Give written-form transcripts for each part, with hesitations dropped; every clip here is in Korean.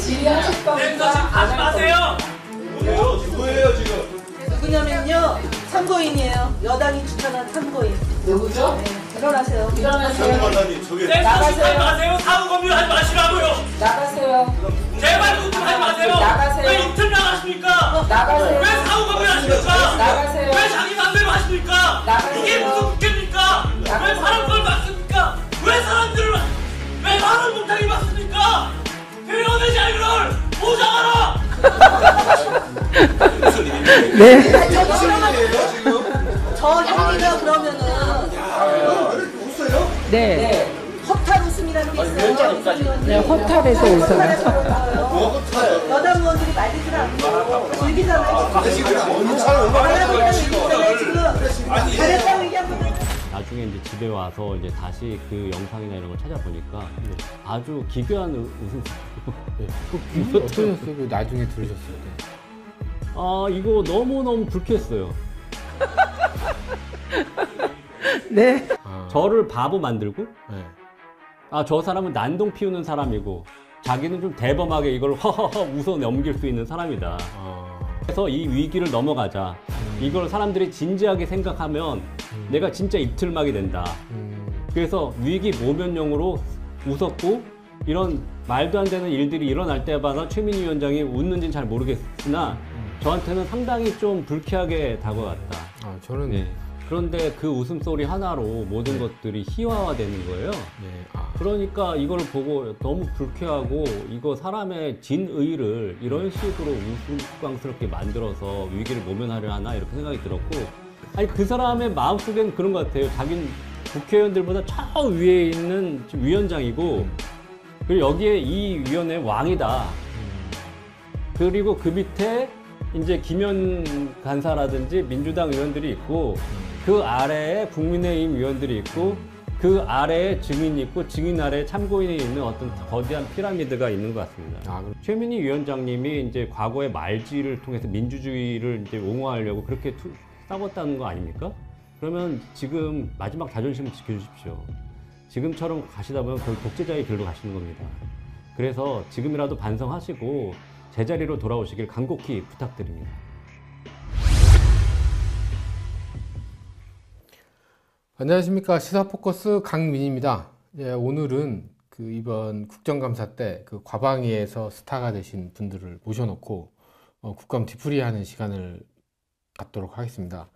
질의하실 겁니까? 하지 마세요. 누구예요 지금? 누구냐면요, 참고인이에요. 여당이 추천한 참고인. 누구죠? 네, 일어나세요. 일어나세요. 장관님 저게 하지 마세요. 사후 검열 하지 마시라고요. 나가세요. 제발 좀 하지 마세요. 나가세요. 왜 이틀 나가십니까? 나가세요. 왜 사후 검열 하십니까? 나가세요. 왜 자기 맘대로 하십니까? 나가세요. 이게 무슨 국회입니까? 왜 사람 걸 막습니까? 왜 사람들을 왜 말을 못하게 막습니까? 표현의 자유를 보장하라. 네. 무슨 일이에요 지금? 저 향기가 그러면은 웃어요? 네. 허탈 웃음이라는 게 있어요. 네, 허탈해서 웃어요. 여당 의원들이 말리질 않고 즐기잖아요. 지금 어느 사람 얼마나 지금 잘했다고 얘기한 분들. 나중에 이제 집에 와서 이제 다시 그 영상이나 이런 걸 찾아보니까 아주 기괴한 웃음소리로 어떠셨어요? 그 나중에 들으셨을 때? 아 이거 너무너무 불쾌했어요. 네. 저를 바보 만들고 네. 아 저 사람은 난동 피우는 사람이고 자기는 좀 대범하게 이걸 허허허 웃어 넘길 수 있는 사람이다. 그래서 이 위기를 넘어가자. 이걸 사람들이 진지하게 생각하면 내가 진짜 입틀막이 된다. 그래서 위기 모면용으로 웃었고 이런 말도 안 되는 일들이 일어날 때마다 최민희 위원장이 웃는지는 잘 모르겠으나 저한테는 상당히 좀 불쾌하게 다가왔다. 아, 저는 네. 그런데 그 웃음소리 하나로 모든 것들이 희화화되는 거예요. 네. 아, 그러니까 이걸 보고 너무 불쾌하고 이거 사람의 진의를 이런 식으로 우스꽝스럽게 만들어서 위기를 모면하려 하나 이렇게 생각이 들었고 아니 그 사람의 마음속엔 그런 것 같아요. 자기는 국회의원들보다 저 위에 있는 위원장이고 그리고 여기에 이 위원회 왕이다. 그리고 그 밑에 이제 김현 간사라든지 민주당 의원들이 있고 그 아래에 국민의힘 의원들이 있고 그 아래에 증인이 있고 증인 아래에 참고인이 있는 어떤 거대한 피라미드가 있는 것 같습니다. 아, 최민희 위원장님이 이제 과거의 말지를 통해서 민주주의를 이제 옹호하려고 그렇게 싸웠다는 거 아닙니까? 그러면 지금 마지막 자존심을 지켜주십시오. 지금처럼 가시다 보면 그 독재자의 길로 가시는 겁니다. 그래서 지금이라도 반성하시고 제자리로 돌아오시길 간곡히 부탁드립니다. 안녕하십니까. 시사포커스 강민입니다. 예, 오늘은 그 이번 국정감사 때 그 과방위에서 스타가 되신 분들을 모셔놓고 국감 뒤풀이하는 시간을 갖도록 하겠습니다.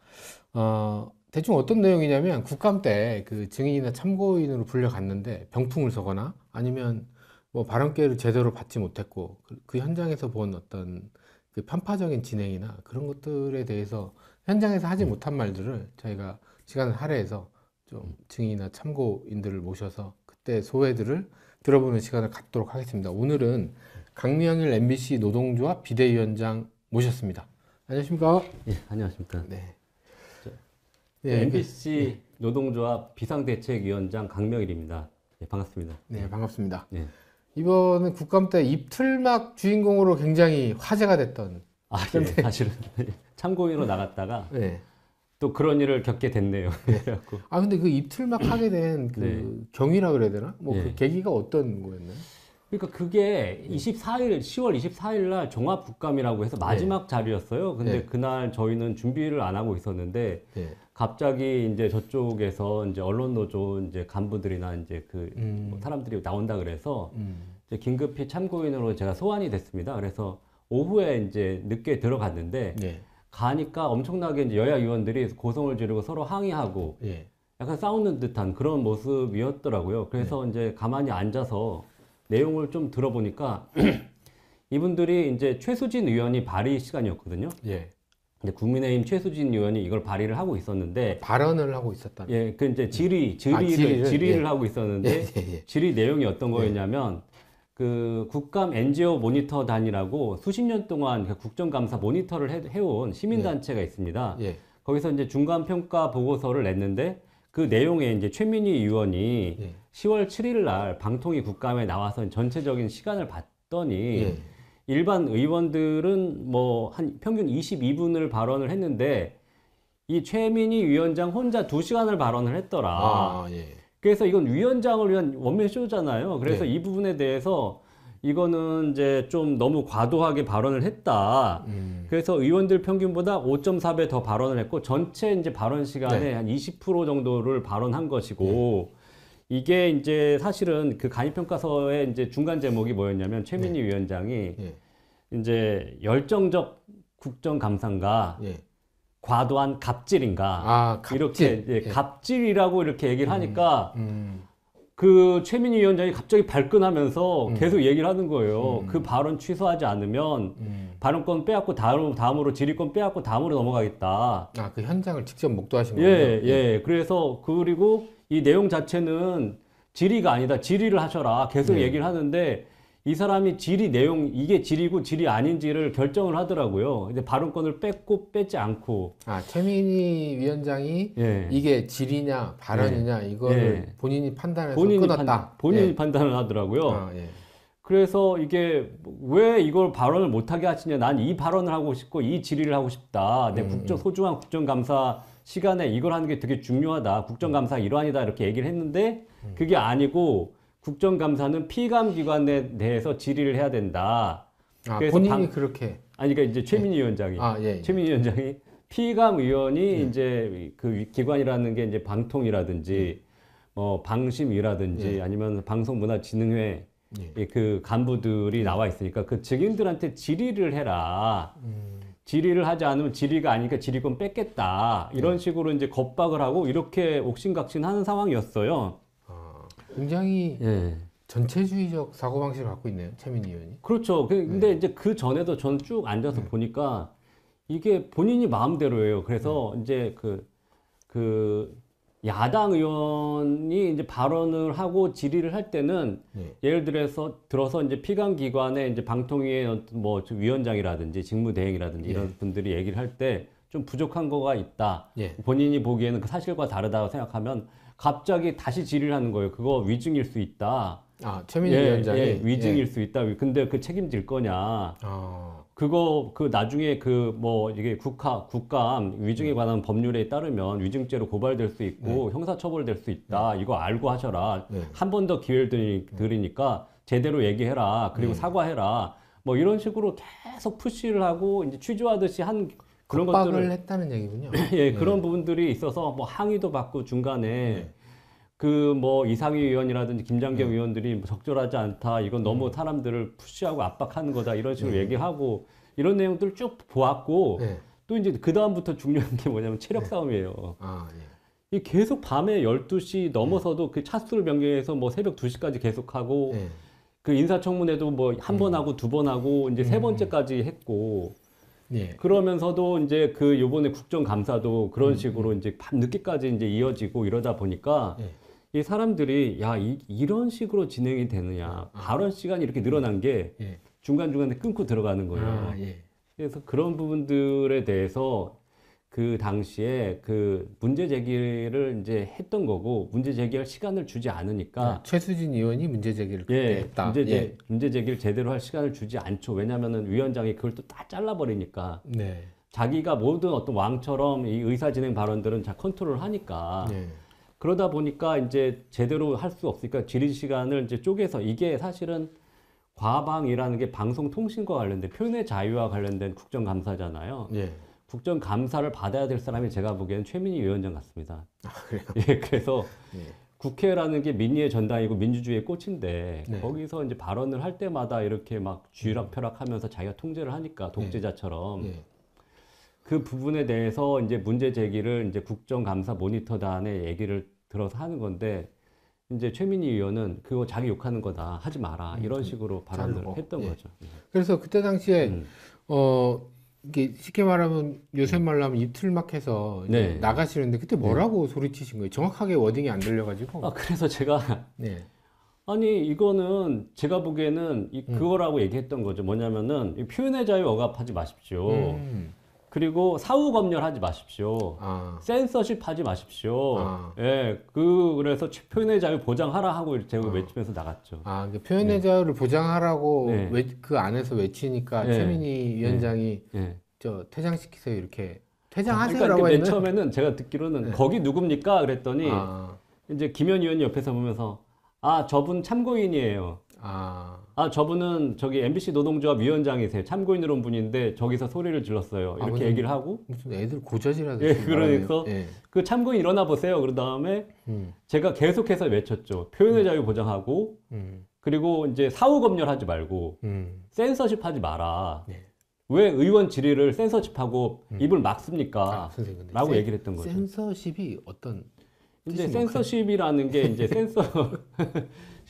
대충 어떤 내용이냐면 국감 때 그 증인이나 참고인으로 불려갔는데 병풍을 쏘거나 아니면 뭐 발언 기회를 제대로 받지 못했고 그 현장에서 본 어떤 그 편파적인 진행이나 그런 것들에 대해서 현장에서 하지 못한 말들을 저희가 시간을 할애해서 좀 증인이나 참고인들을 모셔서 그때 소회들을 들어보는 시간을 갖도록 하겠습니다. 오늘은 강명일 MBC 노동조합 비대위원장 모셨습니다. 안녕하십니까? 예, 안녕하십니까? 네. 네, MBC 노동조합 비상대책위원장 강명일입니다. 네, 반갑습니다. 네, 반갑습니다. 네. 이번은 국감 때 입틀막 주인공으로 굉장히 화제가 됐던. 아, 예, 사실은 참고인으로 나갔다가 네. 또 그런 일을 겪게 됐네요. 그래갖고. 아, 근데 그 입틀막 하게 된 그 네. 경위라 그래야 되나? 뭐 그 네. 계기가 어떤 거였나요? 그러니까 그게 24일, 10월 24일 날 종합국감이라고 해서 마지막 자리였어요. 근데 네. 그날 저희는 준비를 안 하고 있었는데 네. 갑자기 이제 저쪽에서 이제 언론노조 이제 간부들이나 이제 그 뭐 사람들이 나온다 그래서 이제 긴급히 참고인으로 제가 소환이 됐습니다. 그래서 오후에 이제 늦게 들어갔는데 네. 가니까 엄청나게 이제 여야 의원들이 고성을 지르고 서로 항의하고 예. 약간 싸우는 듯한 그런 모습이었더라고요. 그래서 이제 가만히 앉아서 내용을 좀 들어보니까 이분들이 이제 최수진 의원이 발의 시간이었거든요. 예. 근데 국민의힘 최수진 의원이 이걸 발의를 하고 있었는데 발언을 하고 있었다는. 예, 그 이제 질의를 질의를, 예. 하고 있었는데 예, 예, 예. 질의 내용이 어떤 거였냐면 그 국감 NGO 모니터 단이라고 수십 년 동안 그 국정감사 모니터를 해온 시민단체가 있습니다. 예. 거기서 이제 중간 평가 보고서를 냈는데 그 내용에 이제 최민희 의원이 예. 10월 7일 날 방통위 국감에 나와서 전체적인 시간을 봤더니 예. 일반 의원들은 뭐 한 평균 22분을 발언을 했는데 이 최민희 위원장 혼자 2시간을 발언을 했더라. 아, 예. 그래서 이건 위원장을 위한 원맨쇼잖아요. 그래서 네. 이 부분에 대해서 이거는 이제 좀 너무 과도하게 발언을 했다. 그래서 의원들 평균보다 5.4배 더 발언을 했고 전체 이제 발언 시간에 네. 한 20% 정도를 발언한 것이고 이게 이제 사실은 그 간이평가서의 이제 중간 제목이 뭐였냐면 최민희 위원장이 예. 이제 열정적 국정감사인가 예. 과도한 갑질인가 아, 갑질. 이렇게 예. 갑질이라고 이렇게 얘기를 하니까 음. 그 최민희 위원장이 갑자기 발끈하면서 계속 얘기를 하는 거예요. 그 발언 취소하지 않으면 발언권 빼앗고 다음으로 질의권 빼앗고 다음으로 넘어가겠다. 아, 그 현장을 직접 목도하신 예, 거군요. 예. 그래서 그리고 이 내용 자체는 질의가 아니다. 질의를 하셔라. 계속 네. 얘기를 하는데 이 사람이 질의 내용 이게 질의고 질의 아닌지를 결정을 하더라고요. 이제 발언권을 뺐고 빼지 않고. 아, 최민희 위원장이 예. 이게 질이냐 발언이냐 이거를 예. 본인이 판단해서 끊었다. 본인이 예. 판단을 하더라고요. 아, 예. 그래서 이게 왜 이걸 발언을 못하게 하시냐. 난 이 발언을 하고 싶고 이 질의를 하고 싶다. 내 소중한 국정감사 시간에 이걸 하는 게 되게 중요하다. 국정감사 일환이다. 이렇게 얘기를 했는데 그게 아니고 국정감사는 피감기관에 대해서 질의를 해야 된다. 아, 그래서 본인이 그렇게. 아니, 그러니까 이제 최민희 위원장이. 아, 예. 예. 최민희 위원장이 피감 의원이 이제 그 기관이라는 게 이제 방통이라든지 방심이라든지 아니면 방송문화진흥회 그 간부들이 나와 있으니까 그 증인들한테 질의를 해라. 질의를 하지 않으면 질의가 아니니까 질의권 뺏겠다. 이런 식으로 이제 겁박을 하고 이렇게 옥신각신하는 상황이었어요. 굉장히 예. 전체주의적 사고방식을 갖고 있네요. 최민희 의원이. 그렇죠. 근데 이제 그 전에도 저는 쭉 앉아서 보니까 이게 본인이 마음대로예요. 그래서 이제 그 야당 의원이 이제 발언을 하고 질의를 할 때는 예를 들어서 이제 피감기관의 이제 방통위의 뭐 위원장이라든지 직무대행이라든지 이런 분들이 얘기를 할 때 좀 부족한 거가 있다. 예. 본인이 보기에는 그 사실과 다르다고 생각하면 갑자기 다시 질의를 하는 거예요. 그거 위증일 수 있다. 아, 최민희 위원장이 위증일 예. 수 있다. 근데 그 책임질 거냐? 아, 그거 나중에 이게 국감 위증에 관한 법률에 따르면 위증죄로 고발될 수 있고 형사처벌될 수 있다. 이거 알고 하셔라. 한 번 더 기회를 드리니까 제대로 얘기해라. 그리고 사과해라. 뭐 이런 식으로 계속 푸시를 하고 이제 취조하듯이 한 그런 겁박을 것들을 했다는 얘기군요. 예, 그런 부분들이 있어서 뭐 항의도 받고 중간에 그 뭐 이상희 의원이라든지 김장겸 의원들이 뭐 적절하지 않다. 이건 너무 사람들을 푸시하고 압박하는 거다. 이런 식으로 얘기하고 이런 내용들을 쭉 보았고 또 이제 그 다음부터 중요한 게 뭐냐면 체력 싸움이에요. 아, 예. 이 계속 밤에 12시 넘어서도 그 차수를 변경해서 뭐 새벽 2시까지 계속하고 그 인사청문회도 뭐 한 번 하고 두 번 하고 이제 세 번째까지 했고 예. 그러면서도 이제 그 요번에 국정감사도 그런 식으로 이제 밤 늦게까지 이제 이어지고 이러다 보니까 이 사람들이 이런 식으로 진행이 되느냐. 발언 시간이 이렇게 늘어난 게 중간중간에 끊고 들어가는 거예요. 아, 예. 그래서 그런 부분들에 대해서 그 당시에 그 문제 제기를 이제 했던 거고 문제 제기할 시간을 주지 않으니까 최수진 의원이 문제 제기를 그때 했다. 문제 제기를 제대로 할 시간을 주지 않죠. 왜냐하면은 위원장이 그걸 또 다 잘라버리니까 네. 자기가 모든 어떤 왕처럼 이 의사 진행 발언들은 다 컨트롤을 하니까 그러다 보니까 이제 제대로 할 수 없으니까 질의 시간을 이제 쪼개서 이게 사실은 과방이라는 게 방송통신과 관련된 표현의 자유와 관련된 국정감사잖아요. 예. 국정감사를 받아야 될 사람이 제가 보기에는 최민희 위원장 같습니다. 아, 그래요? 예, 그래서 국회라는 게 민의의 전당이고 민주주의의 꽃인데 네. 거기서 이제 발언을 할 때마다 이렇게 막 쥐락펴락하면서 자기가 통제를 하니까 독재자처럼 그 부분에 대해서 이제 문제 제기를 이제 국정감사 모니터단에 얘기를 들어서 하는 건데 이제 최민희 의원은 그거 자기 욕하는 거다 하지 마라 이런 식으로 발언을 자르고. 했던 거죠. 그래서 그때 당시에 이게 쉽게 말하면 요새 말로 하면 입틀막 해서 이제 나가시는데 그때 뭐라고 소리치신 거예요? 정확하게 워딩이 안 들려가지고. 그래서 제가 네. 아니 이거는 제가 보기에는 그거라고 얘기했던 거죠. 뭐냐면은 이 표현의 자유 억압하지 마십시오. 그리고 사후 검열하지 마십시오. 센서십 하지 마십시오. 예, 그래서 표현의 자유 보장하라 하고 제가 외치면서 나갔죠. 그 표현의 자유를 보장하라고 그 안에서 외치니까 최민희 위원장이 저 퇴장시키세요 이렇게 퇴장하세요라고 그러니까 맨 했는데 처음에는 제가 듣기로는 거기 누굽니까 그랬더니 이제 김현 의원이 옆에서 보면서 저분 참고인이에요. 아, 저분은 저기 MBC 노동조합 위원장이세요. 참고인으로 온 분인데 저기서 소리를 질렀어요. 이렇게 무슨- 얘기를 하고. 무슨 애들 고자질하듯이 예, 그러니까 말하네요. 예. 그 참고인 일어나 보세요. 그런 다음에 제가 계속해서 외쳤죠. 표현의 자유 보장하고 그리고 이제 사후 검열하지 말고 센서십 하지 마라. 네. 왜 의원 질의를 센서십하고 입을 막습니까? 아, 선생님, 근데 라고 얘기를 했던 거죠. 센서십이 어떤 이제 뜻이 센서십이라는 게 이제 센서십이라는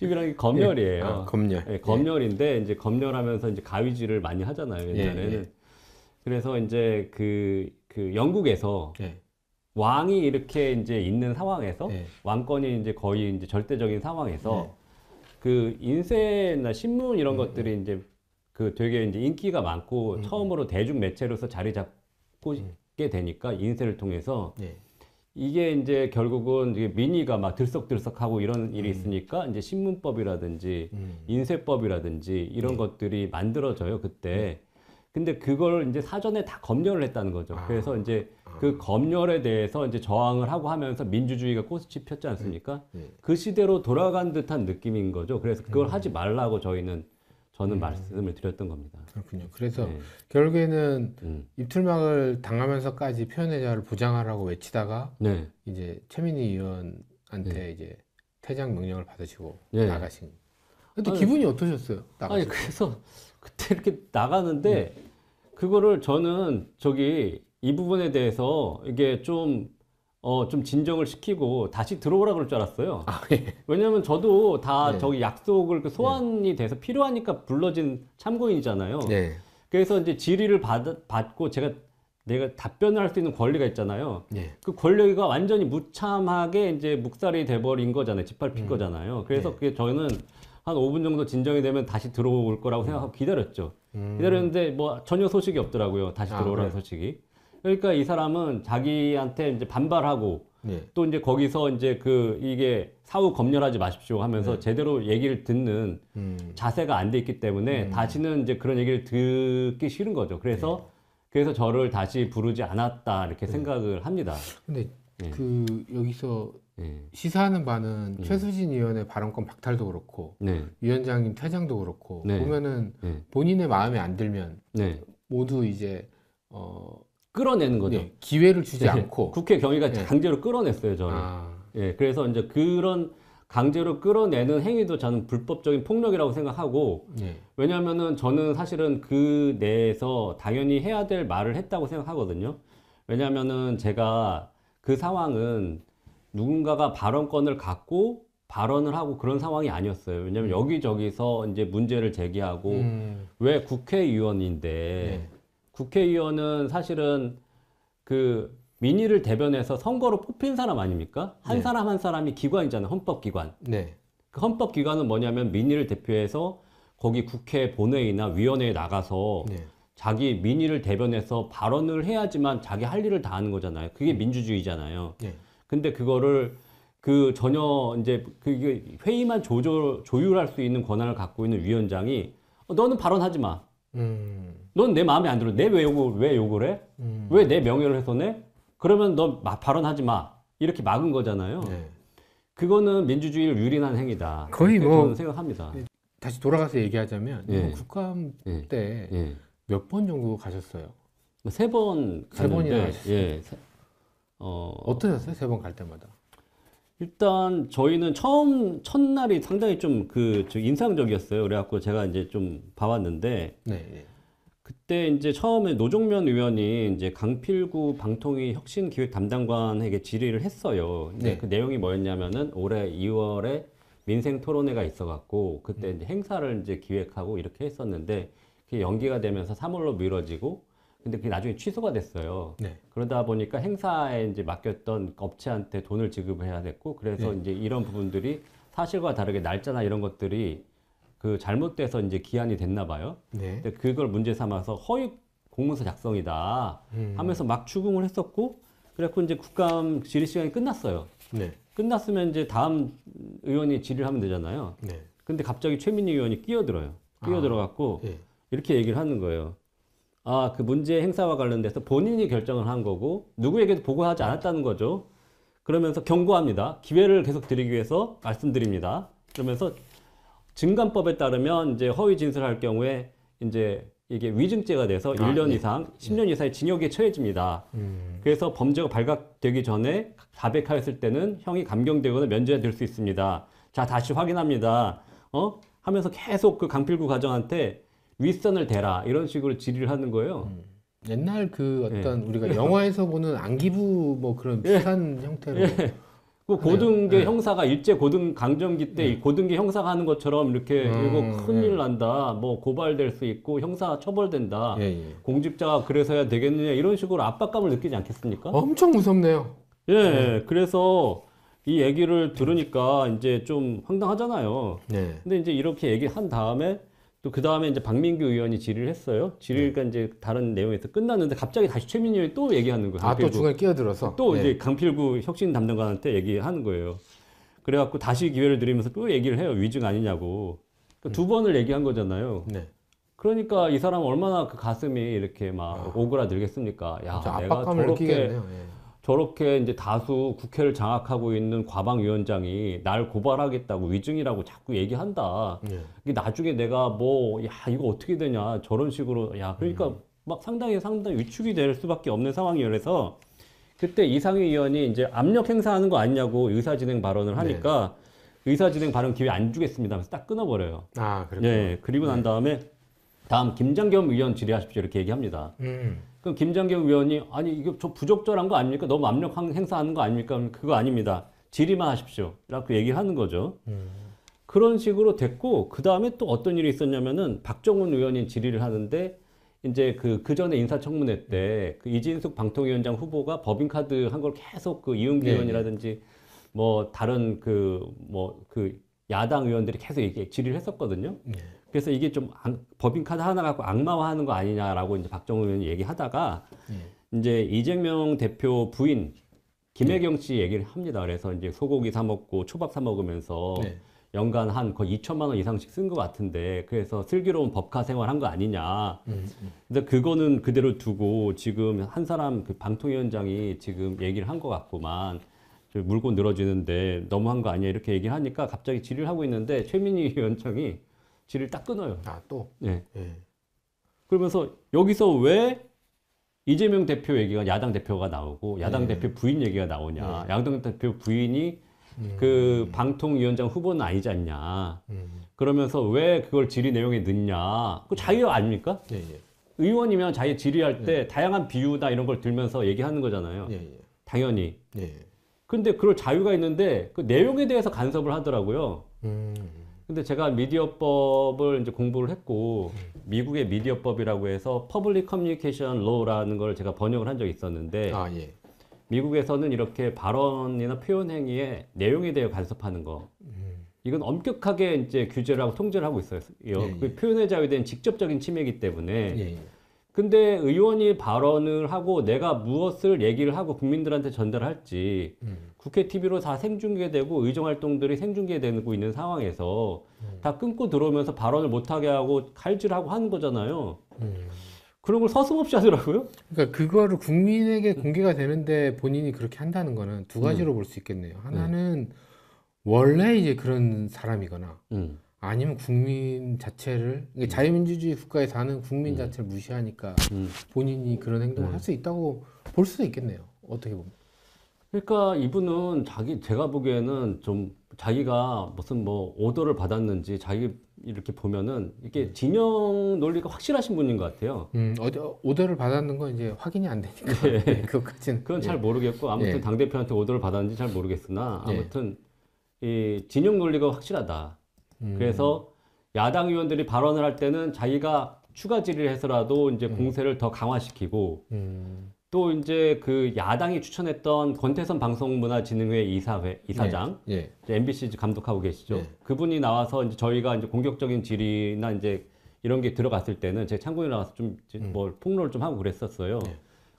게 검열이에요. 아, 검열. 예, 검열인데 이제 검열하면서 이제 가위질을 많이 하잖아요. 옛날에는. 예. 그래서 이제 그 영국에서 예. 왕이 이렇게 이제 있는 상황에서 예. 왕권이 이제 거의 이제 절대적인 상황에서 예. 그 인쇄나 신문 이런 것들이 이제 그 되게 이제 인기가 많고 처음으로 대중 매체로서 자리 잡고 게 되니까 인쇄를 통해서 예. 이게 이제 결국은 이게 민의가 막 들썩들썩하고 이런 일이 있으니까 이제 신문법이라든지 인쇄법이라든지 이런 것들이 만들어져요 그때. 근데 그걸 이제 사전에 다 검열을 했다는 거죠. 그래서 이제 그 검열에 대해서 이제 저항을 하고 하면서 민주주의가 꽃이 폈지 않습니까? 그 시대로 돌아간 듯한 느낌인 거죠. 그래서 그걸 하지 말라고 저는 말씀을 드렸던 겁니다. 그렇군요. 그래서 네. 결국에는 음. 입틀막을 당하면서까지 표현의 자유를 보장하라고 외치다가 네. 이제 최민희 의원한테 네. 이제 퇴장 명령을 받으시고 네. 나가신. 근데 아니, 기분이 어떠셨어요? 아니 나가실 때? 그래서 그때 이렇게 나가는데 그거를 저는 저기 이 부분에 대해서 이게 좀 진정을 시키고 다시 들어오라 그럴 줄 알았어요. 아, 예. 왜냐면 저도 다 네. 저기 약속을 그 소환이 돼서 필요하니까 불러진 참고인이잖아요. 네. 그래서 이제 질의를 받고 내가 답변을 할 수 있는 권리가 있잖아요. 네. 그 권리가 완전히 무참하게 이제 묵살이 돼버린 거잖아요. 짓밟힌 거잖아요. 그래서 네. 그게 저는 한 5분 정도 진정이 되면 다시 들어올 거라고 생각하고 기다렸죠. 기다렸는데 뭐 전혀 소식이 없더라고요. 다시 들어오라는 그래요? 소식이. 그러니까 이 사람은 자기한테 이제 반발하고 네. 또 이제 거기서 이제 이게 사후 검열하지 마십시오 하면서 제대로 얘기를 듣는 자세가 안 돼 있기 때문에 다시는 이제 그런 얘기를 듣기 싫은 거죠. 그래서 저를 다시 부르지 않았다 이렇게 생각을 합니다. 근데 네. 그 여기서 네. 시사하는 바는 최수진 의원의 발언권 박탈도 그렇고 네. 위원장님 퇴장도 그렇고 네. 보면은 네. 본인의 마음에 안 들면 네. 모두 이제 끌어내는 거죠. 네, 기회를 주지 네. 않고 국회 경위가 네. 강제로 끌어냈어요, 저를. 아, 예, 그래서 이제 그런 강제로 끌어내는 행위도 저는 불법적인 폭력이라고 생각하고, 네. 왜냐하면은 저는 사실은 그 내에서 당연히 해야 될 말을 했다고 생각하거든요. 왜냐하면은 제가 그 상황은 누군가가 발언권을 갖고 발언을 하고 그런 상황이 아니었어요. 왜냐하면 여기저기서 이제 문제를 제기하고, 왜 국회의원인데, 네. 국회의원은 사실은 그 민의를 대변해서 선거로 뽑힌 사람 아닙니까? 한 네. 사람 한 사람이 기관이잖아요. 헌법기관. 네. 그 헌법기관은 뭐냐면 민의를 대표해서 거기 국회 본회의나 위원회에 나가서 네. 자기 민의를 대변해서 발언을 해야지만 자기 할 일을 다 하는 거잖아요. 그게 민주주의잖아요. 네. 근데 그거를 전혀 이제 회의만 조율할 수 있는 권한을 갖고 있는 위원장이 너는 발언하지 마. 넌 내 마음에 안 들어. 왜 욕을 해? 왜 내 명예를 훼손해? 그러면 너 발언하지 마. 이렇게 막은 거잖아요. 네. 그거는 민주주의를 유린한 행위다. 거의 이렇게 뭐- 저는 생각합니다. 다시 돌아가서 얘기하자면 예. 이번 국감 예. 때 예. 몇 번 정도 가셨어요? 3번 세 번이나 갔는데, 가셨어요? 예. 어떠셨어요? 세 번 갈 때마다? 일단 저희는 첫날이 상당히 좀 인상적이었어요. 그래갖고 제가 이제 좀 봐왔는데, 네. 네. 그때 이제 처음에 노종면 의원이 이제 강필구 방통위 혁신 기획 담당관에게 질의를 했어요. 근데 네. 그 내용이 뭐였냐면은 올해 2월에 민생 토론회가 있어갖고 그때 이제 행사를 이제 기획하고 이렇게 했었는데 그게 연기가 되면서 3월로 미뤄지고 근데 그게 나중에 취소가 됐어요. 네. 그러다 보니까 행사에 이제 맡겼던 업체한테 돈을 지급해야 됐고 그래서 이제 이런 부분들이 사실과 다르게 날짜나 이런 것들이 잘못돼서 이제 기한이 됐나 봐요. 네. 근데 그걸 문제 삼아서 허위 공문서 작성이다 하면서 막 추궁을 했었고 그래갖고 이제 국감 질의 시간이 끝났어요. 네. 끝났으면 이제 다음 의원이 질의를 하면 되잖아요. 네. 근데 갑자기 최민희 의원이 끼어들어요. 끼어들어갖고 예. 이렇게 얘기를 하는 거예요. 그 문제 행사와 관련돼서 본인이 결정을 한 거고 누구에게도 보고하지 않았다는 거죠. 그러면서 경고합니다. 기회를 계속 드리기 위해서 말씀드립니다. 그러면서 증감법에 따르면 이제 허위 진술할 경우에 이제 이게 위증죄가 돼서 1년 예. 이상, 10년 이상의 징역에 처해집니다. 그래서 범죄가 발각되기 전에 자백하였을 때는 형이 감경되거나 면제될 수 있습니다. 자, 다시 확인합니다. 하면서 계속 그 강필구 가정한테 윗선을 대라 이런 식으로 질의를 하는 거예요. 옛날 그 어떤 우리가 영화에서 보는 안기부 뭐 그런 비슷한 형태로 그 고등계 네. 형사가 일제 고등 강점기 때 이 고등계 형사가 하는 것처럼 이렇게 이거 큰일 난다, 뭐 고발될 수 있고 형사 처벌된다, 예, 예. 공직자가 그래서야 되겠느냐 이런 식으로 압박감을 느끼지 않겠습니까? 엄청 무섭네요. 예, 그래서 이 얘기를 들으니까 이제 좀 황당하잖아요. 네. 근데 이제 이렇게 얘기한 다음에 또 그 다음에 이제 박민규 의원이 질의를 했어요. 질의가 이제 다른 내용에서 끝났는데 갑자기 다시 최민희 의원이 또 얘기하는 거예요. 아, 또 강필구. 중간에 끼어들어서 또 네. 이제 강필구 혁신 담당관한테 얘기하는 거예요. 그래갖고 다시 기회를 드리면서 또 얘기를 해요. 위증 아니냐고. 그러니까 두 번을 얘기한 거잖아요. 네. 그러니까 이 사람 얼마나 그 가슴이 이렇게 막 오그라들겠습니까? 야, 진짜 내가 압박감을 저렇게 느끼겠네요. 예. 저렇게 이제 다수 국회를 장악하고 있는 과방위원장이 날 고발하겠다고 위증이라고 자꾸 얘기한다. 예. 이게 나중에 내가 뭐, 야, 이거 어떻게 되냐. 저런 식으로. 야, 그러니까 막 상당히 위축이 될 수밖에 없는 상황이어서 그때 이상희 의원이 이제 압력 행사하는 거 아니냐고 의사진행 발언을 하니까 의사진행 발언 기회 안 주겠습니다 하면서 딱 끊어버려요. 아, 그렇군요. 네. 그리고 난 다음에 다음 김장겸 의원 질의하십시오. 이렇게 얘기합니다. 그럼 김장겸 의원이 아니 이거 저 부적절한 거 아닙니까? 너무 압력 행사하는 거 아닙니까? 그거 아닙니다. 질의만 하십시오. 라고 얘기하는 거죠. 그런 식으로 됐고 그 다음에 또 어떤 일이 있었냐면은 박정훈 의원이 질의를 하는데 이제 그 전에 인사청문회 때 그 이진숙 방통위원장 후보가 법인카드 한 걸 계속 그 이은기 네. 의원이라든지 뭐 다른 그 야당 의원들이 계속 이렇게 질의를 했었거든요. 그래서 이게 좀 법인카드 하나 갖고 악마화하는 거 아니냐라고 이제 박정훈 의원이 얘기하다가 이제 이재명 대표 부인 김혜경 씨 얘기를 합니다. 그래서 이제 소고기 사 먹고 초밥 사 먹으면서 네. 연간 한 거의 2천만 원 이상씩 쓴 것 같은데 그래서 슬기로운 법카 생활한 거 아니냐. 근데 그거는 그대로 두고 지금 한 사람 그 방통위원장이 지금 얘기를 한 것 같구만. 물고 늘어지는데 너무한 거 아니야 이렇게 얘기를 하니까 갑자기 질의를 하고 있는데 최민희 위원장이 질의를 딱 끊어요. 아, 또. 네. 예. 그러면서 여기서 왜 이재명 대표 얘기가 야당 대표가 나오고 야당 대표 부인 얘기가 나오냐. 야당 대표 부인이 그 방통위원장 후보는 아니지 않냐. 그러면서 왜 그걸 질의 내용에 넣냐. 그 자유 아닙니까? 예, 예. 의원이면 자기 질의할 때 다양한 비유나 이런 걸 들면서 얘기하는 거잖아요. 예, 예. 당연히. 예. 근데 그럴 자유가 있는데 그 내용에 대해서 간섭을 하더라고요. 근데 제가 미디어법을 이제 공부를 했고 미국의 미디어법이라고 해서 퍼블릭 커뮤니케이션 로라는 걸 제가 번역을 한 적이 있었는데 아, 예. 미국에서는 이렇게 발언이나 표현 행위에 내용에 대해 간섭하는 거 이건 엄격하게 이제 규제를 하고 통제를 하고 있어요. 그 표현의 자유에 대한 직접적인 침해이기 때문에 예, 예. 근데 의원이 발언을 하고 내가 무엇을 얘기를 하고 국민들한테 전달할지 국회 TV로 다 생중계되고 의정활동들이 생중계되고 있는 상황에서 다 끊고 들어오면서 발언을 못하게 하고 칼질하고 하는 거잖아요. 그런 걸 서슴없이 하더라고요. 그러니까 그거를 국민에게 공개가 되는데 본인이 그렇게 한다는 거는 두 가지로 볼 수 있겠네요. 하나는 원래 이제 그런 사람이거나 아니면 국민 자체를 이게 자유민주주의 국가에 사는 국민 자체를 무시하니까 본인이 그런 행동을 할 수 있다고 볼 수도 있겠네요. 어떻게 보면. 그러니까 이분은 제가 보기에는 좀 자기가 무슨 뭐 오더를 받았는지 자기 이렇게 보면은 이게 진영 논리가 확실하신 분인 것 같아요. 오더를 받았는 건 이제 확인이 안 되니까. 네, 그것까지는. 그건 잘 모르겠고 아무튼 예. 당대표한테 오더를 받았는지 잘 모르겠으나 아무튼 이 진영 논리가 확실하다. 그래서 야당 의원들이 발언을 할 때는 자기가 추가 질의를 해서라도 이제 공세를 더 강화시키고 또 이제 그 야당이 추천했던 권태선 방송문화진흥회 이사장 예. 이제 MBC 감독하고 계시죠. 예. 그분이 나와서 이제 저희가 이제 공격적인 질의나 이제 이런 게 들어갔을 때는 제 창고에 나와서 좀 이제 뭐 폭로를 좀 하고 그랬었어요.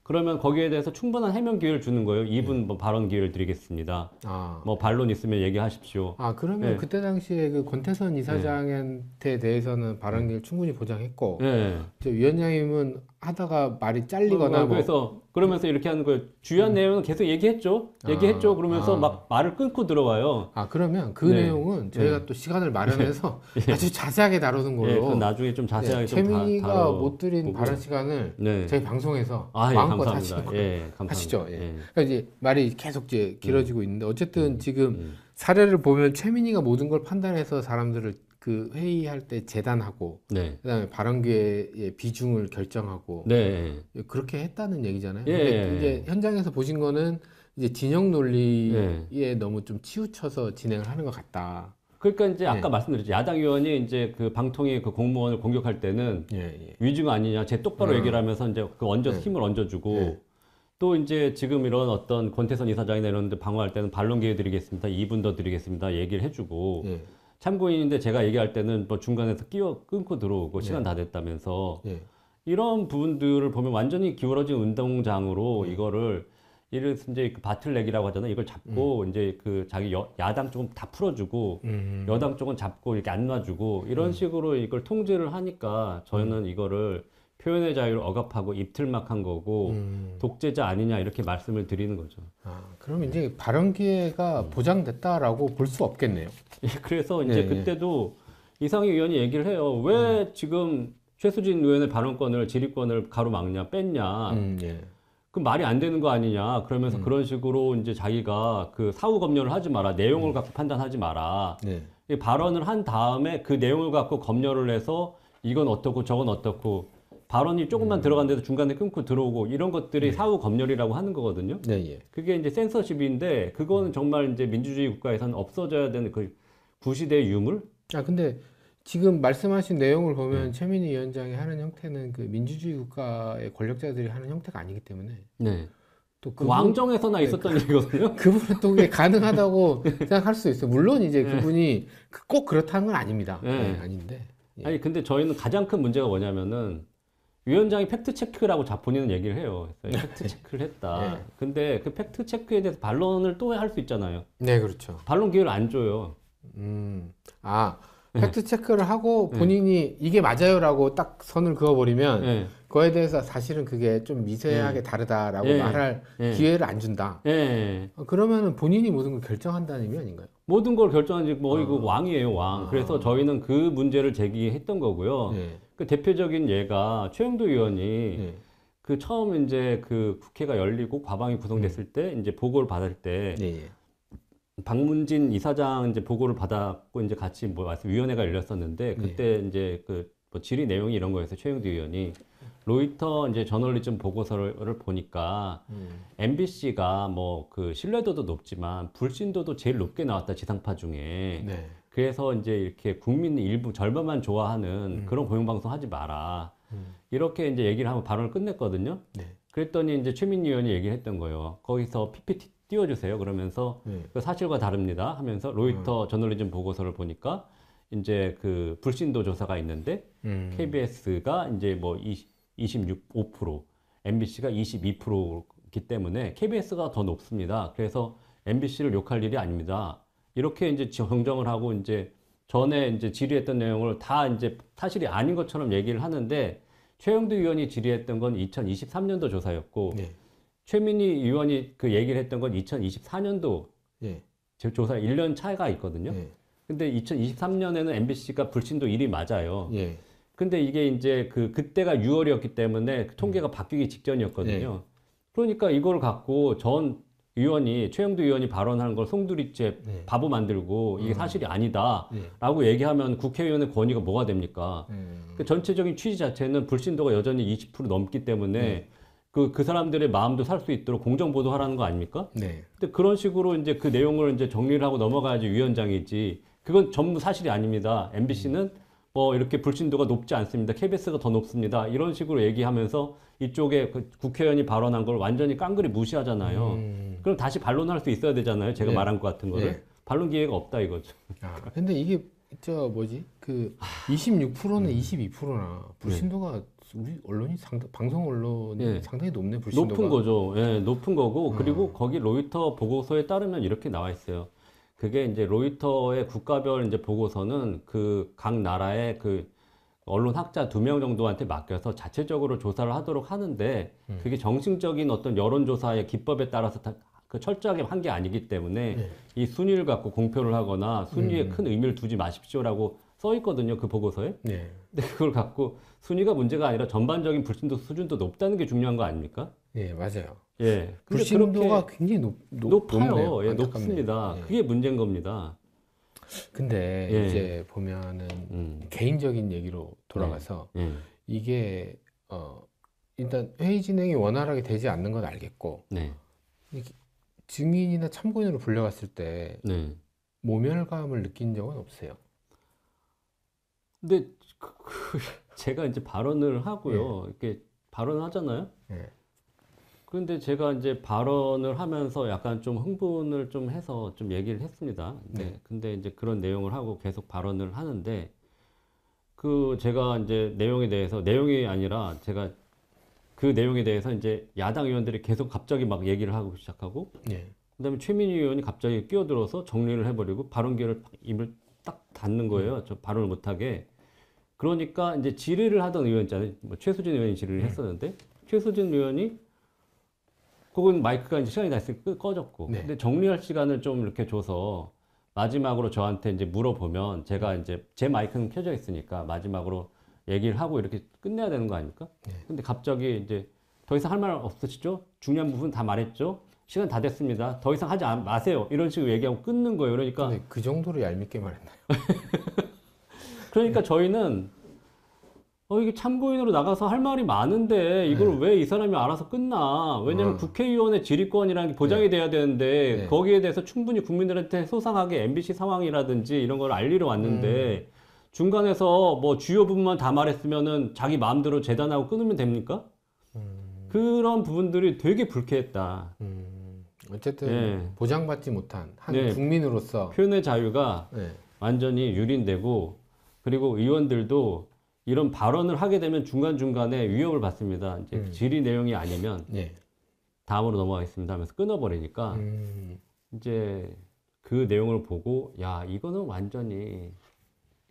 그러면 거기에 대해서 충분한 해명 기회를 주는 거예요. 2분 뭐 발언 기회를 드리겠습니다. 아, 뭐 반론 있으면 얘기하십시오. 그러면 네. 그때 당시에 그 권태선 이사장한테 대해서는 발언 기회를 충분히 보장했고, 네. 이제 위원장님은 하다가 말이 잘리거나 뭐, 그래서 그러면서 이렇게 하는 거예요. 주요한 내용은 계속 얘기했죠. 그러면서 막 말을 끊고 들어와요. 그러면 그 네. 내용은 저희가 또 시간을 마련해서 아주 자세하게 다루는 걸로. 예, 그건 나중에 좀 자세하게 좀 최민희가 다뤄 못 드린 보고. 발언 시간을 네. 저희 방송에서 예, 마음껏 감사합니다. 하시는 거예요. 예, 감사합니다. 하시죠. 예. 예. 그러니까 이제 말이 계속 이제 길어지고 있는데 어쨌든 지금 사례를 보면 최민희가 모든 걸 판단해서 사람들을 그 회의할 때 재단하고 네. 그다음에 발언 기회의 비중을 결정하고 네. 그렇게 했다는 얘기잖아요. 예. 근데 이제 현장에서 보신 거는 이제 진영 논리에 너무 좀 치우쳐서 진행을 하는 것 같다. 그러니까 이제 아까 네. 말씀드렸죠. 야당 의원이 이제 그 방통위 그 공무원을 공격할 때는 예. 위증 아니냐, 제 똑바로 얘기를 하면서 이제 그 얹어서 힘을 얹어주고 네. 또 이제 지금 이런 어떤 권태선 이사장이나 이런 데 방어할 때는 반론 기회 드리겠습니다. 2분 더 드리겠습니다. 얘기를 해주고 예. 참고인인데 제가 얘기할 때는 뭐 중간에서 끊고 들어오고 시간 다 됐다면서 예. 이런 부분들을 보면 완전히 기울어진 운동장으로 이거를 이를 이제 그 바틀렉이라고 하잖아요. 이걸 잡고 이제 그 자기 야당 쪽은 다 풀어주고 여당 쪽은 잡고 이렇게 안 놔주고 이런 식으로 이걸 통제를 하니까 저는 이거를 표현의 자유를 억압하고 입틀막한 거고 독재자 아니냐 이렇게 말씀을 드리는 거죠. 그럼 이제 발언 기회가 보장됐다라고 볼 수 없겠네요. 예, 그래서 이제 네, 그때도 이상희 의원이 얘기를 해요. 왜 지금 최수진 의원의 발언권을 질의권을 가로막냐 뺐냐. 예. 그 말이 안 되는 거 아니냐. 그러면서 그런 식으로 이제 자기가 그 사후 검열을 하지 마라. 내용을 갖고 판단하지 마라. 네. 이 발언을 한 다음에 그 내용을 갖고 검열을 해서 이건 어떻고 저건 어떻고 발언이 조금만 들어간데도 중간에 끊고 들어오고 이런 것들이 사후 검열이라고 하는 거거든요. 네, 예. 그게 이제 센서십인데 그거는 정말 이제 민주주의 국가에서는 없어져야 되는 그 구시대의 유물? 근데 지금 말씀하신 내용을 보면 최민희 위원장이 하는 형태는 그 민주주의 국가의 권력자들이 하는 형태가 아니기 때문에 네. 또 그 왕정에서나 있었던 일이거든요. 그분은 또 그게 가능하다고 생각할 수 있어요. 물론 이제 그분이 꼭 그렇다는 건 아닙니다. 네. 아닌데. 예. 아니 근데 저희는 가장 큰 문제가 뭐냐면은 위원장이 팩트 체크라고 본인은 얘기를 해요. 팩트 체크를 했다. 네. 근데 그 팩트 체크에 대해서 반론을 또 할 수 있잖아요. 네, 그렇죠. 반론 기회를 안 줘요. 팩트 체크를 하고 본인이 이게 맞아요라고 딱 선을 그어버리면 예. 그거에 대해서 사실은 그게 좀 미세하게 다르다라고 예. 말할 예. 기회를 안 준다. 예. 그러면은 본인이 모든 걸 결정한다는 의미 아닌가요? 모든 걸 결정한 뭐 이거 왕이에요, 왕. 그래서 저희는 그 문제를 제기했던 거고요. 예. 그 대표적인 예가 최영도 의원이 예. 그 처음 이제 그 국회가 열리고 과방이 구성됐을 때 이제 보고를 받을 때 예, 예. 박문진 이사장 이제 보고를 받았고 이제 같이 뭐 말씀 위원회가 열렸었는데 그때 이제 그 뭐 질의 내용이 이런 거였어요. 최영도 의원이 로이터 이제 저널리즘 보고서를 보니까 MBC가 뭐 그 신뢰도도 높지만 불신도도 제일 높게 나왔다 지상파 중에. 네. 그래서 이제 이렇게 국민 일부 절반만 좋아하는 그런 공영방송 하지 마라. 이렇게 이제 얘기를 하고 발언을 끝냈거든요. 네. 그랬더니 이제 최민희 의원이 얘기를 했던 거예요. 거기서 PPT 띄워주세요. 그러면서 네. 그 사실과 다릅니다. 하면서 로이터 저널리즘 보고서를 보니까 이제 그 불신도 조사가 있는데 KBS가 이제 뭐 26.5%, MBC가 22%기 때문에 KBS가 더 높습니다. 그래서 MBC를 욕할 일이 아닙니다. 이렇게 이제 정정을 하고 이제 전에 이제 질의했던 내용을 다 이제 사실이 아닌 것처럼 얘기를 하는데 최영두 의원이 질의했던 건 2023년도 조사였고 네. 최민희 의원이 그 얘기를 했던 건 2024년도 예. 조사 1년 차이가 있거든요. 예. 근데 2023년에는 MBC가 불신도 1위 맞아요. 예. 근데 이게 이제 그때가 6월이었기 때문에 통계가 바뀌기 직전이었거든요. 그러니까 이걸 갖고 전 의원이 최영두 의원이 발언하는 걸 송두리째 바보 만들고 이게 사실이 아니다라고 얘기하면 국회의원의 권위가 뭐가 됩니까? 그 전체적인 취지 자체는 불신도가 여전히 20% 넘기 때문에 그 사람들의 마음도 살 수 있도록 공정 보도하라는 거 아닙니까? 네. 근데 그런 식으로 이제 그 내용을 이제 정리를 하고 넘어가야지 위원장이지. 그건 전부 사실이 아닙니다. MBC는 뭐 이렇게 불신도가 높지 않습니다. KBS가 더 높습니다. 이런 식으로 얘기하면서 이쪽에 그 국회의원이 발언한 걸 완전히 깡그리 무시하잖아요. 그럼 다시 반론할 수 있어야 되잖아요. 제가 네. 말한 것 같은 거를. 네. 반론 기회가 없다 이거죠. 근데 이게 저 뭐지? 그 26%는 22%나 불신도가 우리 언론이 방송 언론이 예. 상당히 높네, 불신도가. 높은 거죠. 예, 높은 거고 그리고 거기 로이터 보고서에 따르면 이렇게 나와 있어요. 그게 이제 로이터의 국가별 이제 보고서는 그 각 나라의 그 언론 학자 2명 정도한테 맡겨서 자체적으로 조사를 하도록 하는데 그게 정식적인 어떤 여론조사의 기법에 따라서 그 철저하게 한 게 아니기 때문에 네. 이 순위를 갖고 공표를 하거나 순위에 큰 의미를 두지 마십시오라고 써 있거든요. 그 보고서에. 네. 근데 그걸 갖고 순위가 문제가 아니라 전반적인 불신도 수준도 높다는 게 중요한 거 아닙니까? 예, 맞아요. 예. 근데 불신도가 그렇게 굉장히 높아요. 높네요. 예, 안타깝네요. 높습니다. 예. 그게 문제인 겁니다. 근데 예. 이제 보면은 개인적인 얘기로 돌아가서 예. 이게 일단 회의 진행이 원활하게 되지 않는 건 알겠고 네. 이게 증인이나 참고인으로 불려갔을 때 네. 모멸감을 느낀 적은 없어요. 근데 제가 이제 발언을 하고요. 이렇게 발언을 하잖아요. 예. 그런데 제가 이제 발언을 하면서 약간 좀 흥분을 좀 해서 좀 얘기를 했습니다. 네. 근데 이제 그런 내용을 하고 계속 발언을 하는데 그 제가 이제 내용이 아니라 제가 그 내용에 대해서 이제 야당 의원들이 계속 갑자기 막 얘기를 하고 시작하고 예. 그다음에 최민희 의원이 갑자기 끼어들어서 정리를 해버리고 발언 기회를 입을 딱 닫는 거예요. 저 발언을 못하게. 그러니까 이제 질의를 하던 의원 있잖아요. 뭐 최수진 의원이 질의를 했었는데 최수진 의원이 그건 마이크가 이제 시간이 다 있으니까 꺼졌고. 네. 근데 정리할 시간을 좀 이렇게 줘서 마지막으로 저한테 이제 물어보면 제가 이제 제 마이크는 켜져 있으니까 마지막으로 얘기를 하고 이렇게 끝내야 되는 거 아닙니까? 네. 근데 갑자기 이제 더 이상 할 말 없으시죠? 중요한 부분 다 말했죠? 시간 다 됐습니다. 더 이상 하지 마세요. 이런 식으로 얘기하고 끊는 거예요. 그러니까 근데 그 정도로 얄밉게 말했나요? 그러니까 저희는 이게 참고인으로 나가서 할 말이 많은데 이걸 왜 이 사람이 알아서 끝나? 왜냐면 국회의원의 질의권이라는 게 보장이 돼야 되는데 네. 거기에 대해서 충분히 국민들한테 소상하게 MBC 상황이라든지 이런 걸 알리러 왔는데 중간에서 뭐 주요 부분만 다 말했으면은 자기 마음대로 재단하고 끊으면 됩니까? 그런 부분들이 되게 불쾌했다. 어쨌든 네. 보장받지 못한 한 네. 국민으로서 표현의 자유가 네. 완전히 유린되고 그리고 의원들도 이런 발언을 하게 되면 중간중간에 위협을 받습니다. 이제 질의 내용이 아니면 네. 다음으로 넘어가겠습니다 하면서 끊어버리니까 이제 그 내용을 보고 야 이거는 완전히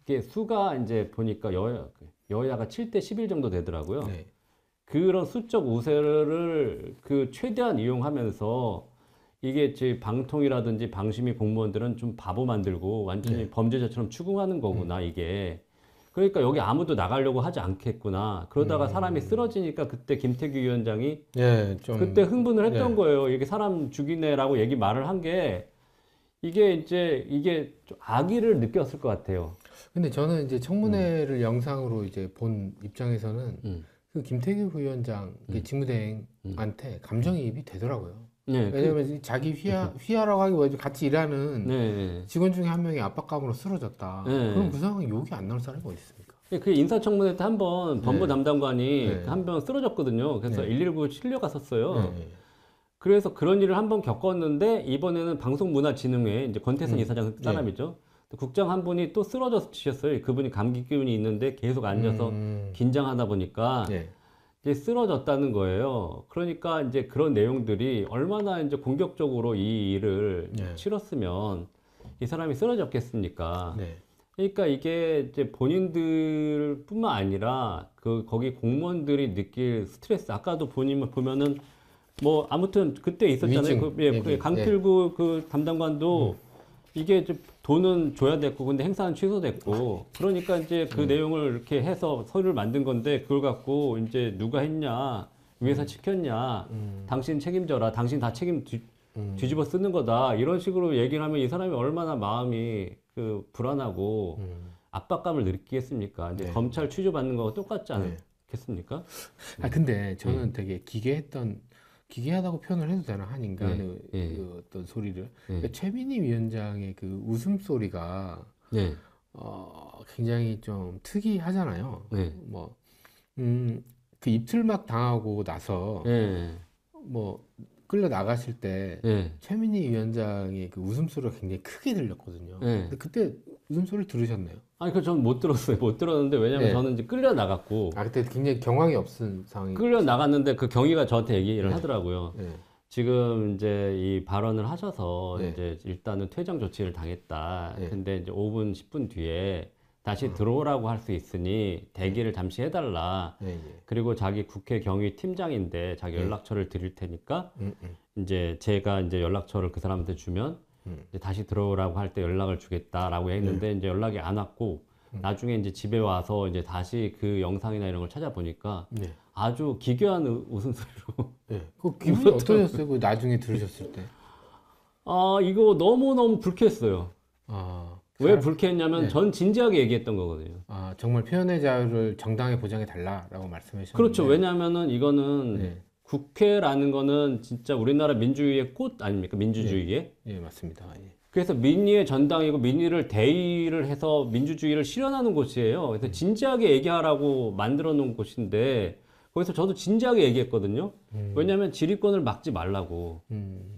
이게 수가 이제 보니까 여야가 7대 11 정도 되더라고요. 네. 그런 수적 우세를 그 최대한 이용하면서 이게 이제 방통이라든지 방심위 공무원들은 좀 바보 만들고 완전히 범죄자처럼 추궁하는 거구나 이게. 그러니까 여기 아무도 나가려고 하지 않겠구나. 그러다가 사람이 쓰러지니까 그때 김태규 위원장이 예, 좀 그때 흥분을 했던 네. 거예요. 이게 사람 죽이네라고 말을 한 게 이게 좀 악의를 느꼈을 것 같아요. 근데 저는 이제 청문회를 영상으로 이제 본 입장에서는 그 김태규 위원장 직무대행한테 감정이입이 되더라고요. 네, 왜냐면 자기 휘하라고 하기보다 같이 일하는 네. 직원 중에 한 명이 압박감으로 쓰러졌다. 네. 그럼 그 상황에 욕이 안 나올 사람이 어디 있습니까? 그 인사청문회 때 한 번 법무 담당관이 네. 한 번 쓰러졌거든요. 그래서 네. 119 실려갔었어요. 네. 그래서 그런 일을 한 번 겪었는데 이번에는 방송문화진흥회 이제 권태선 이사장 사람이죠. 또 국장 한 분이 또 쓰러졌으셨어요. 그분이 감기 기운이 있는데 계속 앉아서 긴장하다 보니까 네. 이제 쓰러졌다는 거예요. 그러니까 이제 그런 내용들이 얼마나 이제 공격적으로 이 일을 네. 치렀으면 이 사람이 쓰러졌겠습니까? 네. 그러니까 이게 이제 본인들뿐만 아니라 거기 공무원들이 느낄 스트레스. 아까도 보면은 뭐 아무튼 그때 있었잖아요. 위증 강필구 그 담당관도 이게 이제 돈은 줘야 됐고 근데 행사는 취소됐고 그러니까 이제 그 내용을 이렇게 해서 서류를 만든 건데 그걸 갖고 이제 누가 했냐 위에서 시켰냐 당신 책임져라 당신 다 책임 뒤집어 쓰는 거다 이런 식으로 얘기를 하면 이 사람이 얼마나 마음이 불안하고 압박감을 느끼겠습니까? 이제 네. 검찰 취조받는 거와 똑같지 않겠습니까? 근데 저는 되게 기괴하다고 표현을 해도 되나 한 인간의 그 어떤 소리를 그러니까 최민희 위원장의 그 웃음소리가 네. 굉장히 좀 특이하잖아요. 네. 뭐 그 입틀막 당하고 나서 네. 뭐 끌려 나가실 때 네. 최민희 위원장의 그 웃음소리가 굉장히 크게 들렸거든요. 네. 근데 그때 웃음소리를 들으셨나요? 아니, 그 저는 못 들었어요. 못 들었는데, 왜냐면 네. 저는 이제 끌려 나갔고, 그때 굉장히 경황이 없은 상황이. 끌려 나갔는데 그 경위가 저한테 얘기를 네. 하더라고요. 네. 지금 이제 이 발언을 하셔서 네. 이제 일단은 퇴장 조치를 당했다. 네. 근데 이제 5분, 10분 뒤에 다시 들어오라고 할 수 있으니 대기를 잠시 해달라. 예, 예. 그리고 자기 국회 경위 팀장인데 자기 네. 연락처를 드릴 테니까 음. 이제 제가 이제 연락처를 그 사람한테 주면 이제 다시 들어오라고 할 때 연락을 주겠다라고 했는데 이제 연락이 안 왔고 나중에 이제 집에 와서 이제 다시 그 영상이나 이런 걸 찾아보니까 네. 아주 기괴한 웃음소리로 네. 그 기분이 어떠셨어요? 그 나중에 들으셨을 때? 아 이거 너무너무 불쾌했어요. 아, 왜 불쾌했냐면 네. 전 진지하게 얘기했던 거거든요. 아, 정말 표현의 자유를 정당하게 보장해 달라라고 말씀하셨는데. 그렇죠. 왜냐하면은 이거는 네. 국회라는 거는 진짜 우리나라 민주주의의 꽃 아닙니까? 민주주의의. 예, 맞습니다. 예. 그래서 민의의 전당이고 민의를 대의를 해서 민주주의를 실현하는 곳이에요. 그래서 진지하게 얘기하라고 만들어 놓은 곳인데 거기서 저도 진지하게 얘기했거든요. 왜냐하면 지리권을 막지 말라고.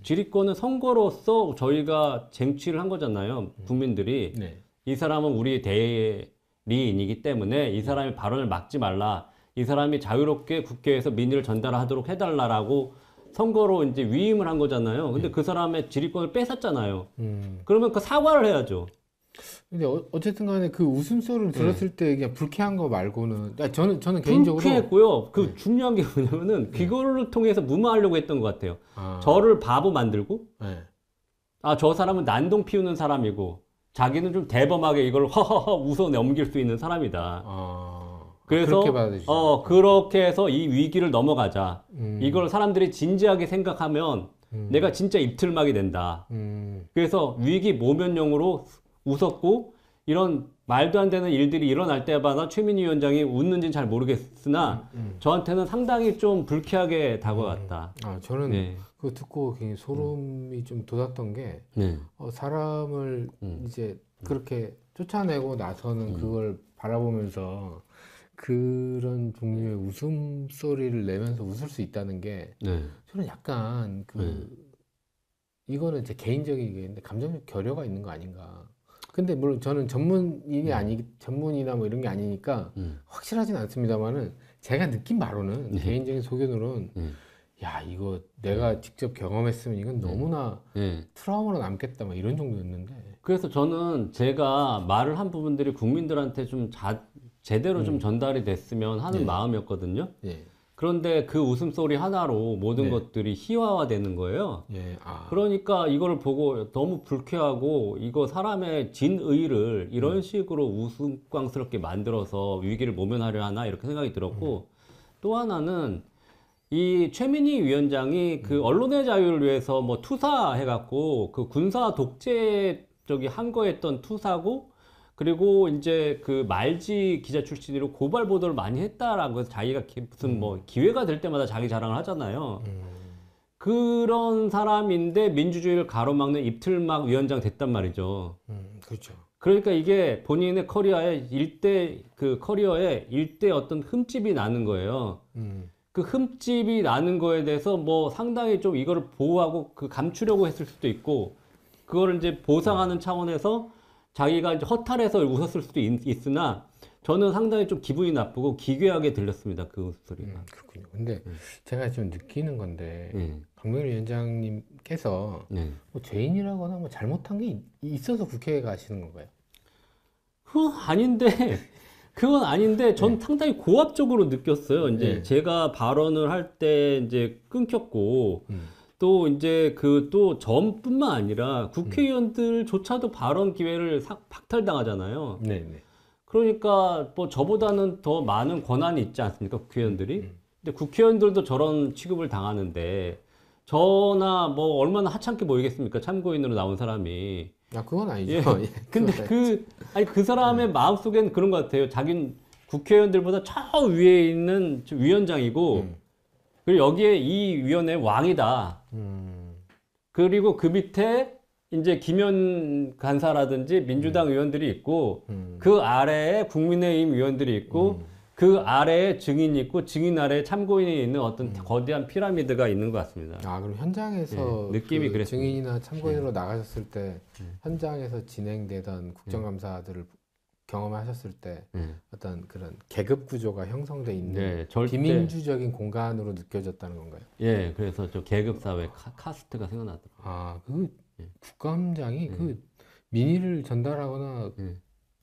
지리권은 선거로서 저희가 쟁취를 한 거잖아요. 국민들이. 네. 이 사람은 우리 대리인이기 때문에 이 사람의 발언을 막지 말라. 이 사람이 자유롭게 국회에서 민의를 전달하도록 해달라라고 선거로 이제 위임을 한 거잖아요. 근데 그 사람의 지리권을 뺏었잖아요. 그러면 그 사과를 해야죠. 근데 어쨌든 간에 그 웃음소리를 들었을 때 그냥 불쾌한 거 말고는 저는 개인적으로 불쾌했고요. 그 중요한 게 뭐냐면은 그거를 통해서 무마하려고 했던 것 같아요. 아, 저를 바보 만들고 네. 아, 저 사람은 난동 피우는 사람이고 자기는 좀 대범하게 이걸 허허허 웃어 넘길 수 있는 사람이다. 그래서 그렇게 받아들이죠. 그렇게 해서 이 위기를 넘어가자. 이걸 사람들이 진지하게 생각하면 내가 진짜 입틀막이 된다. 그래서 위기 모면용으로 웃었고 이런 말도 안 되는 일들이 일어날 때마다 최민희 위원장이 웃는지는 잘 모르겠으나 저한테는 상당히 좀 불쾌하게 다가왔다. 아, 저는 네. 그거 듣고 굉장히 소름이 좀 돋았던 게 네. 사람을 이제 그렇게 쫓아내고 나서는 그걸 바라보면서 그런 종류의 웃음소리를 내면서 웃을 수 있다는 게 네. 저는 약간 이거는 제 개인적인 의견인데 감정적 결여가 있는 거 아닌가. 근데 물론 저는 전문이나 뭐 이런 게 아니니까 확실하진 않습니다만은 제가 느낀 바로는 개인적인 소견으로는 야, 이거 내가 직접 경험했으면 이건 너무나 트라우마로 남겠다 막 이런 정도였는데. 그래서 저는 제가 말을 한 부분들이 국민들한테 좀 제대로 좀 전달이 됐으면 하는 마음이었거든요. 예. 그런데 그 웃음소리 하나로 모든 것들이 희화화되는 거예요. 예. 그러니까 이걸 보고 너무 불쾌하고 이거 사람의 진의를 이런 식으로 우스꽝스럽게 만들어서 위기를 모면하려 하나 이렇게 생각이 들었고 또 하나는 이 최민희 위원장이 그 언론의 자유를 위해서 뭐 투사해갖고 그 군사 독재 항거했던 투사고 그리고 이제 그 말지 기자 출신으로 고발 보도를 많이 했다라고 해서 자기가 무슨 뭐 기회가 될 때마다 자기 자랑을 하잖아요. 그런 사람인데 민주주의를 가로막는 입틀막 위원장 됐단 말이죠. 그렇죠. 그러니까 이게 본인의 커리어에 일대 어떤 흠집이 나는 거예요. 그 흠집이 나는 거에 대해서 뭐 상당히 좀 이거를 보호하고 그 감추려고 했을 수도 있고 그거를 이제 보상하는 차원에서 자기가 이제 허탈해서 웃었을 수도 있으나 저는 상당히 좀 기분이 나쁘고 기괴하게 들렸습니다. 그 소리가. 그렇군요. 근데 제가 좀 느끼는 건데 강병일 위원장님께서 뭐 죄인이라거나 뭐 잘못한 게 있어서 국회에 가시는 건가요? 그건 아닌데 전 상당히 고압적으로 느꼈어요. 이제 제가 발언을 할 때 이제 끊겼고 또 이제 또 전뿐만 아니라 국회의원들조차도 발언 기회를 박탈당하잖아요. 네네. 그러니까 뭐 저보다는 더 많은 권한이 있지 않습니까, 국회의원들이? 근데 국회의원들도 저런 취급을 당하는데 저나 뭐 얼마나 하찮게 보이겠습니까, 참고인으로 나온 사람이. 그건 아니죠. 예. 근데 그 사람의 마음속엔 그런 것 같아요. 자기는 국회의원들보다 저 위에 있는 위원장이고, 그리고 여기에 이 위원회 왕이다. 그리고 그 밑에 이제 김현 간사라든지 민주당 의원들이 있고, 그 아래에 국민의힘 의원들이 있고, 그 아래에 증인이 있고 증인 아래에 참고인이 있는 어떤 거대한 피라미드가 있는 것 같습니다. 아, 그럼 현장에서 네, 느낌이 그 그랬습니다. 증인이나 참고인으로 나가셨을 때 현장에서 진행되던 국정감사들을 경험하셨을 때 어떤 그런 계급 구조가 형성돼 있는 네, 절대 비민주적인 공간으로 느껴졌다는 건가요? 예, 그래서 저 계급 사회 카스트가 생각나더라고요. 아, 그 국감장이 그 민의를 전달하거나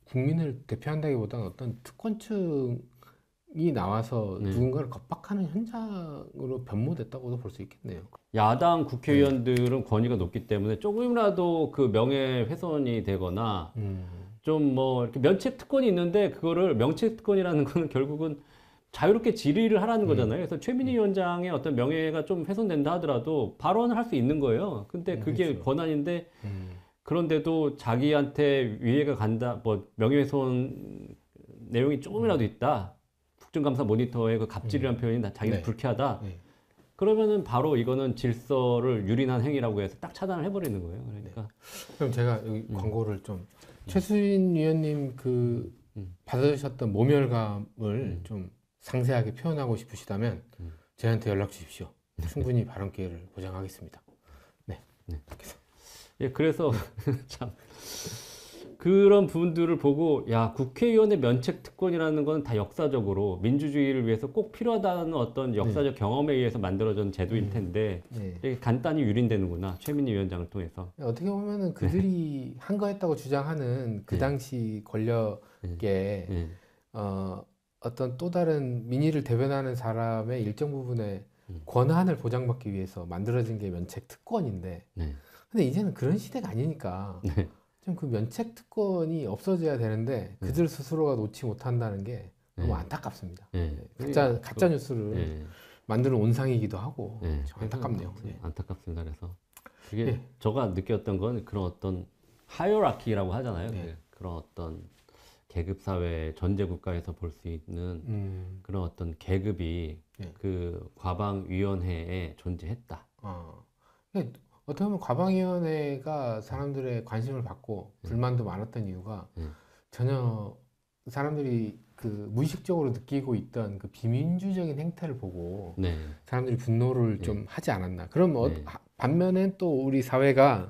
국민을 대표한다기보다는 어떤 특권층이 나와서 누군가를 겁박하는 현장으로 변모됐다고도 볼 수 있겠네요. 야당 국회의원들은 권위가 높기 때문에 조금이라도 그 명예훼손이 되거나 좀 뭐 이렇게 면책 특권이 있는데 그거를 명책 특권이라는 거는 결국은 자유롭게 질의를 하라는 거잖아요. 그래서 최민희 위원장의 어떤 명예가 좀 훼손된다 하더라도 발언을 할 수 있는 거예요. 근데 그게 그렇죠. 권한인데 그런데도 자기한테 위해가 간다, 뭐 명예훼손 내용이 조금이라도 있다. 국정감사 모니터의 그 갑질이라는 표현이 자기는 네. 불쾌하다. 네. 그러면은 바로 이거는 질서를 유린한 행위라고 해서 딱 차단을 해버리는 거예요. 그러니까 그럼 제가 여기 광고를 좀 최수진 위원님 그 받으셨던 모멸감을 좀 상세하게 표현하고 싶으시다면 저한테 연락 주십시오. 충분히 발언 기회를 보장하겠습니다. 네. 예, 그래서 참 그런 부분들을 보고 야 국회의원의 면책 특권이라는 건 다 역사적으로 민주주의를 위해서 꼭 필요하다는 어떤 역사적 경험에 의해서 만들어진 제도일 텐데 네. 이게 간단히 유린되는구나 최민희 위원장을 통해서. 어떻게 보면은 그들이 한 거 했다고 주장하는 그 당시 권력의 어떤 또 다른 민의를 대변하는 사람의 일정 부분의 권한을 보장받기 위해서 만들어진 게 면책 특권인데 근데 이제는 그런 시대가 아니니까 좀 그 면책 특권이 없어져야 되는데 그들 스스로가 놓지 못한다는 게 너무 안타깝습니다. 가짜 뉴스를 만드는 온상이기도 하고 참 안타깝네요. 안타깝습니다. 그래서 그게 제가 느꼈던 건 그런 어떤 하이어라키라고 하잖아요. 그런 어떤 계급 사회 전제 국가에서 볼 수 있는 그런 어떤 계급이 그 과방위원회에 존재했다. 어떻게 보면 과방위원회가 사람들의 관심을 받고 불만도 많았던 이유가 전혀 사람들이 그 무의식적으로 느끼고 있던 그 비민주적인 행태를 보고 사람들이 분노를 좀 하지 않았나. 그럼 반면에 또 우리 사회가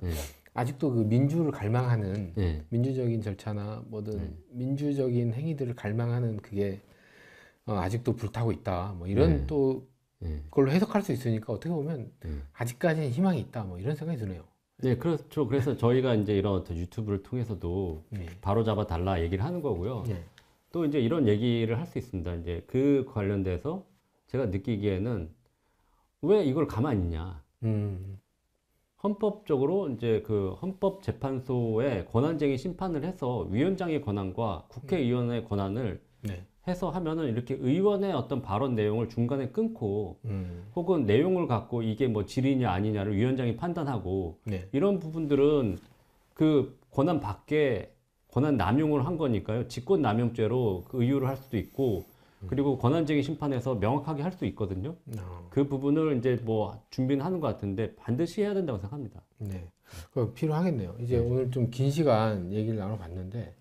아직도 그 민주를 갈망하는 민주적인 절차나 뭐든 민주적인 행위들을 갈망하는 그게 아직도 불타고 있다. 뭐 이런 또 그걸로 해석할 수 있으니까 어떻게 보면 아직까지는 희망이 있다. 뭐 이런 생각이 드네요. 네, 그렇죠. 그래서 저희가 이제 이런 어떤 유튜브를 통해서도 바로 잡아 달라 얘기를 하는 거고요. 또 이제 이런 얘기를 할 수 있습니다. 이제 그 관련돼서 제가 느끼기에는 왜 이걸 가만히 있냐. 헌법적으로 이제 그 헌법재판소에 권한쟁의 심판을 해서 위원장의 권한과 국회의원의 권한을 해서 하면은 이렇게 의원의 어떤 발언 내용을 중간에 끊고 혹은 내용을 갖고 이게 뭐 질의냐 아니냐를 위원장이 판단하고 이런 부분들은 그 권한 밖에 권한 남용을 한 거니까요. 직권 남용죄로 그 의유를 할 수도 있고 그리고 권한쟁의 심판에서 명확하게 할 수 있거든요. 그 부분을 이제 뭐 준비는 하는 것 같은데 반드시 해야 된다고 생각합니다. 네, 그거 필요하겠네요. 이제 오늘 좀 긴 시간 얘기를 나눠봤는데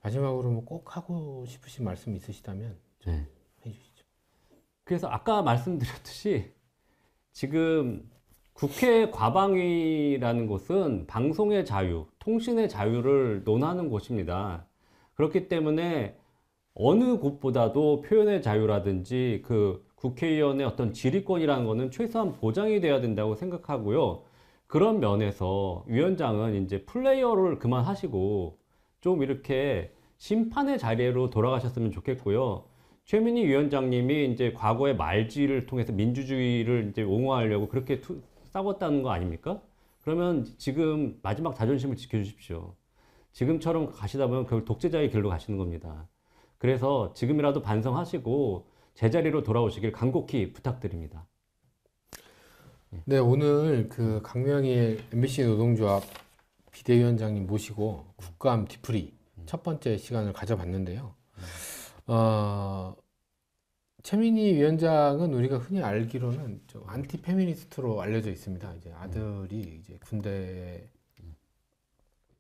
마지막으로 뭐 꼭 하고 싶으신 말씀 있으시다면 좀 해주시죠. 그래서 아까 말씀드렸듯이 지금 국회 과방위라는 곳은 방송의 자유, 통신의 자유를 논하는 곳입니다. 그렇기 때문에 어느 곳보다도 표현의 자유라든지 그 국회의원의 어떤 질의권이라는 거는 최소한 보장이 돼야 된다고 생각하고요. 그런 면에서 위원장은 이제 플레이어를 그만하시고 좀 이렇게 심판의 자리로 돌아가셨으면 좋겠고요. 최민희 위원장님이 이제 과거의 말지를 통해서 민주주의를 이제 옹호하려고 그렇게 싸웠다는 거 아닙니까? 그러면 지금 마지막 자존심을 지켜주십시오. 지금처럼 가시다 보면 결국 독재자의 길로 가시는 겁니다. 그래서 지금이라도 반성하시고 제자리로 돌아오시길 간곡히 부탁드립니다. 네, 오늘 그 강명희 MBC 노동조합 비대위원장님 모시고 국감 뒤풀이 첫 번째 시간을 가져봤는데요. 최민희 위원장은 우리가 흔히 알기로는 좀 안티 페미니스트로 알려져 있습니다. 이제 아들이 이제 군대에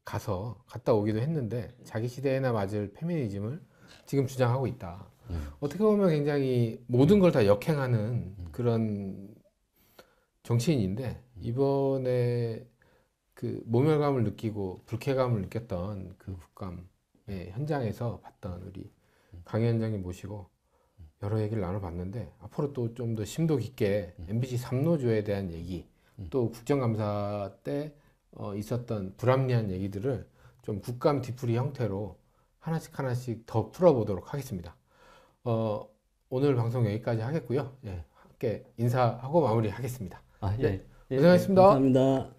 갔다 오기도 했는데 자기 시대에나 맞을 페미니즘을 지금 주장하고 있다. 어떻게 보면 굉장히 모든 걸 다 역행하는 그런 정치인인데 이번에 그 모멸감을 느끼고 불쾌감을 느꼈던 그 국감의 현장에서 봤던 우리 강 위원장님 모시고 여러 얘기를 나눠봤는데 앞으로 또 좀 더 심도 깊게 MBC 3노조에 대한 얘기 또 국정감사 때 있었던 불합리한 얘기들을 좀 국감 뒤풀이 형태로 하나씩 더 풀어보도록 하겠습니다. 오늘 방송 여기까지 하겠고요. 예, 함께 인사하고 마무리하겠습니다. 아, 네, 고생하셨습니다. 감사합니다.